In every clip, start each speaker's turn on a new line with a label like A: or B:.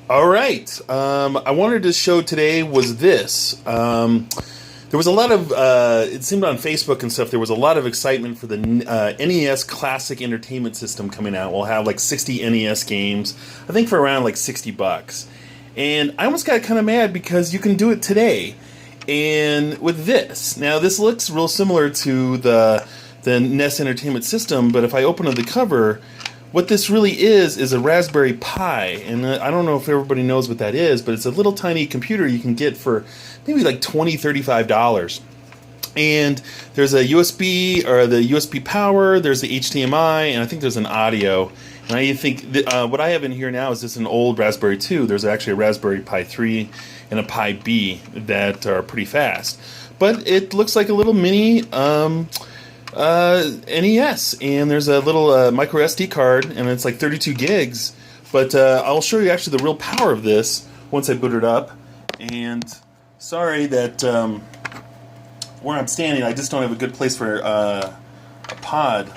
A: All right. I wanted to show today was this. There was a lot of, it seemed on Facebook and stuff, there was a lot of excitement for the NES Classic Entertainment System coming out. We'll have like 60 NES games, I think for around like $60. And I almost got kind of mad because you can do it today. And with this, now this looks real similar to the NES Entertainment System, but if I open up the cover, what this really is a Raspberry Pi, and I don't know if everybody knows what that is, but it's a little tiny computer you can get for maybe like $20, $35. And there's a USB, or the USB power, there's the HDMI, and I think there's an audio. And I think what I have in here now is just an old Raspberry 2. There's actually a Raspberry Pi 3 and a Pi B that are pretty fast. But it looks like a little mini NES, and there's a little micro SD card, and it's like 32 gigs. But I'll show you actually the real power of this once I boot it up. And sorry that where I'm standing, I just don't have a good place for a pod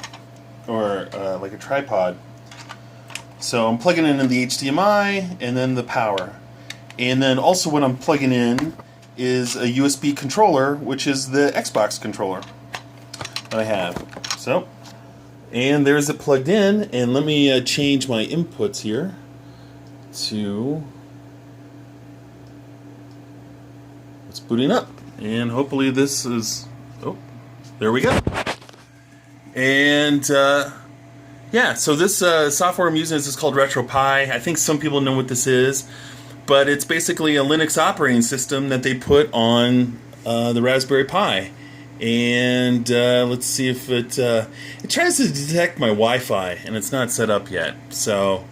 A: or like a tripod. So I'm plugging in the HDMI and then the power. And then also what I'm plugging in is a USB controller, which is the Xbox controller that I have. So, and there's it plugged in, and let me change my inputs here to, it's booting up, and hopefully this is, oh, there we go. And yeah, so this software I'm using is called Retropie. I think some people know what this is, but it's basically a Linux operating system that they put on the Raspberry Pi. And let's see if it tries to detect my Wi-Fi, and it's not set up yet. So,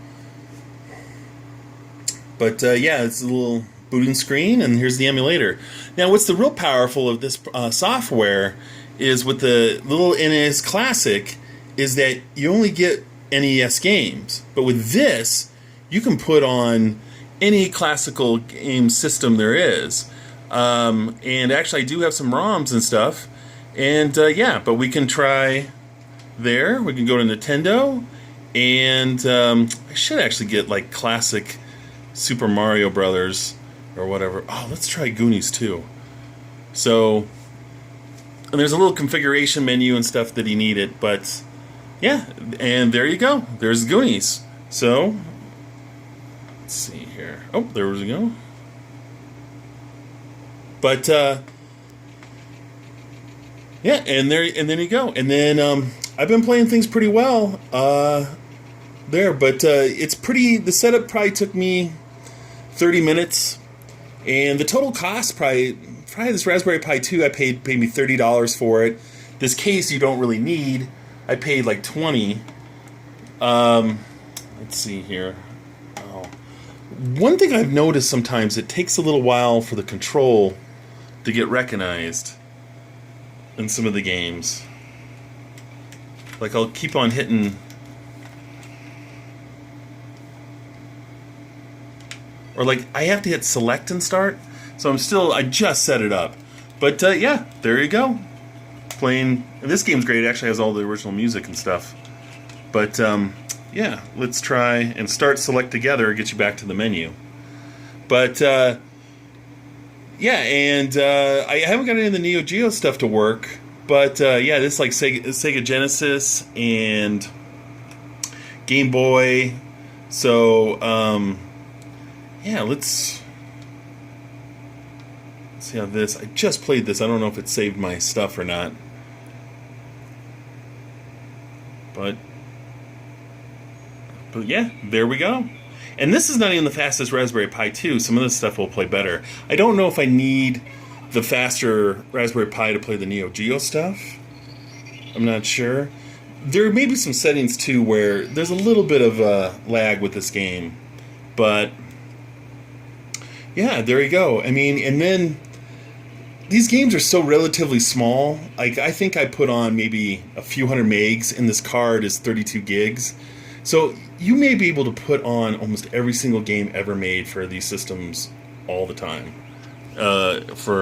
A: but yeah, it's a little booting screen, and here's the emulator. Now, what's the real powerful of this software is with the little NES Classic is that you only get NES games, but with this, you can put on any classical game system there is. And actually, I do have some ROMs and stuff. And yeah, but we can try there. We can go to Nintendo, and I should actually get like classic Super Mario Brothers or whatever. Oh, let's try Goonies too. So, and there's a little configuration menu and stuff that you need it, but yeah, and there you go. There's Goonies. So, let's see here. Oh, there we go. But yeah, and there you go. And then I've been playing things pretty well there, but it's pretty. The setup probably took me 30 minutes, and the total cost probably this Raspberry Pi 2 I paid me $30 for it. This case you don't really need. I paid like $20. Let's see here. Oh, one thing I've noticed sometimes it takes a little while for the control to get recognized in some of the games. Like I'll keep on hitting, or like I have to hit select and start. So I just set it up. But yeah, there you go. Playing, and this game's great. It actually has all the original music and stuff. But yeah, let's try and start select together, get you back to the menu. But yeah, and I haven't got any of the Neo Geo stuff to work, but yeah, this is like Sega Genesis and Game Boy. So yeah, let's see how this. I just played this. I don't know if it saved my stuff or not, but yeah, there we go. And this is not even the fastest Raspberry Pi 2. Some of this stuff will play better. I don't know if I need the faster Raspberry Pi to play the Neo Geo stuff. I'm not sure. There may be some settings, too, where there's a little bit of lag with this game. But, yeah, there you go. I mean, and then these games are so relatively small. Like, I think I put on maybe a few hundred megs, and this card is 32 gigs. So you may be able to put on almost every single game ever made for these systems all the time. For